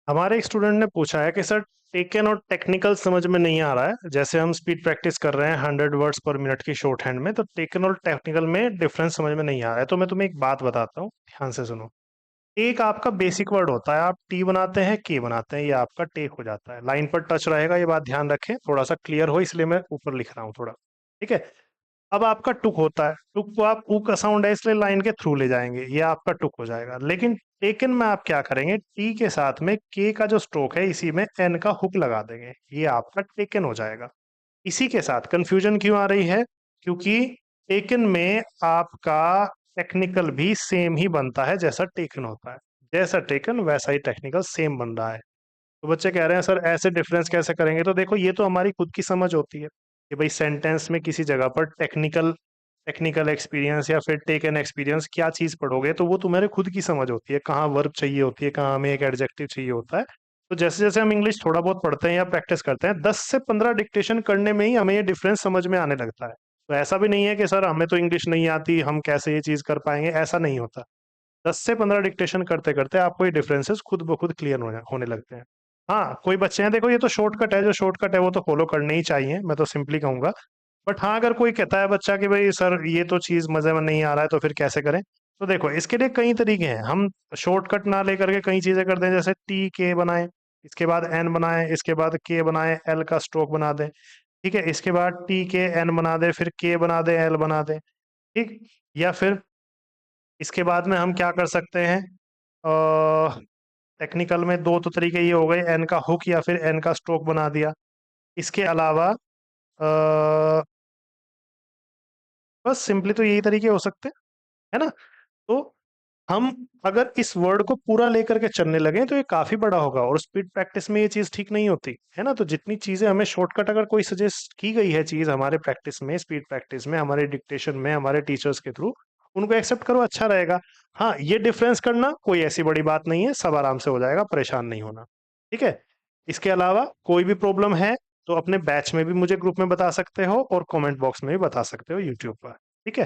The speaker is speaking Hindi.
हमारे एक स्टूडेंट ने पूछा है कि सर टेकन और टेक्निकल समझ में नहीं आ रहा है। जैसे हम स्पीड प्रैक्टिस कर रहे हैं 100 वर्ड्स पर मिनट की शॉर्ट हैंड में, तो टेकन और टेक्निकल में डिफरेंस समझ में नहीं आ रहा है। तो मैं तुम्हें एक बात बताता हूँ, ध्यान से सुनो। टेक आपका बेसिक वर्ड होता है, आप टी बनाते हैं के बनाते हैं, ये आपका टेक हो जाता है। लाइन पर टच रहेगा, ये बात ध्यान रखें, थोड़ा सा क्लियर हो इसलिए मैं ऊपर लिख रहा हूँ थोड़ा। ठीक है। अब आपका टुक होता है, टुक को आप ऊ का साउंड है इसलिए लाइन के थ्रू ले जाएंगे, ये आपका टुक हो जाएगा। लेकिन टेकन में आप क्या करेंगे, टी के साथ में के का जो स्ट्रोक है इसी में एन का हुक लगा देंगे, ये आपका टेकन हो जाएगा। इसी के साथ कंफ्यूजन क्यों आ रही है, क्योंकि टेकन में आपका टेक्निकल भी सेम ही बनता है जैसा टेकन होता है। जैसा टेकन वैसा ही टेक्निकल सेम बन रहा है। तो बच्चे कह रहे हैं सर ऐसे डिफरेंस कैसे करेंगे, तो देखो ये तो हमारी खुद की समझ होती है कि भाई सेंटेंस में किसी जगह पर टेक्निकल टेक्निकल एक्सपीरियंस या फिर टेक एन एक्सपीरियंस क्या चीज पढ़ोगे, तो वो तुम्हारे खुद की समझ होती है, कहाँ वर्ब चाहिए होती है, कहाँ हमें एक एडजेक्टिव चाहिए होता है। तो जैसे जैसे हम इंग्लिश थोड़ा बहुत पढ़ते हैं या प्रैक्टिस करते हैं, 10 से 15 डिक्टेशन करने में ही हमें ये डिफरेंस समझ में आने लगता है। तो ऐसा भी नहीं है कि सर हमें तो इंग्लिश नहीं आती, हम कैसे ये चीज कर पाएंगे, ऐसा नहीं होता। 10 से 15 डिक्टेशन करते करते आपको ये डिफरेंसेस खुद ब खुद क्लियर होने लगते हैं। हाँ, कोई बच्चे हैं, देखो ये तो शॉर्टकट है, जो शॉर्टकट है वो तो फॉलो करने ही चाहिए, मैं तो सिंपली कहूंगा। बट हाँ, अगर कोई कहता है बच्चा कि भाई सर ये तो चीज मजे में नहीं आ रहा है, तो फिर कैसे करें। तो देखो इसके लिए कई तरीके हैं, हम शॉर्टकट ना लेकर के कई चीजें करते हैं, जैसे टी के बनाए, इसके बाद एन बनाए, इसके बाद के बनाए, एल का स्ट्रोक बना दें। ठीक है, इसके बाद टी के एन बना दे, फिर के बना दे, एल बना दे। ठीक। या फिर इसके बाद में हम क्या कर सकते हैं, टेक्निकल में दो तो तरीके ये हो गए, एन का हुक या फिर एन का स्ट्रोक बना दिया। इसके अलावा बस सिंपली तो यही तरीके हो सकते हैं, है ना। तो हम अगर इस वर्ड को पूरा लेकर के चलने लगे तो ये काफी बड़ा होगा, और स्पीड प्रैक्टिस में ये चीज ठीक नहीं होती है ना। तो जितनी चीजें हमें शॉर्टकट अगर कोई सजेस्ट की गई है चीज हमारे प्रैक्टिस में, स्पीड प्रैक्टिस में, हमारे डिक्टेशन में, हमारे टीचर्स के थ्रू, उनको एक्सेप्ट करो, अच्छा रहेगा। हाँ, ये डिफरेंस करना कोई ऐसी बड़ी बात नहीं है, सब आराम से हो जाएगा, परेशान नहीं होना। ठीक है। इसके अलावा कोई भी प्रॉब्लम है तो अपने बैच में भी मुझे ग्रुप में बता सकते हो, और कमेंट बॉक्स में भी बता सकते हो यूट्यूब पर। ठीक है।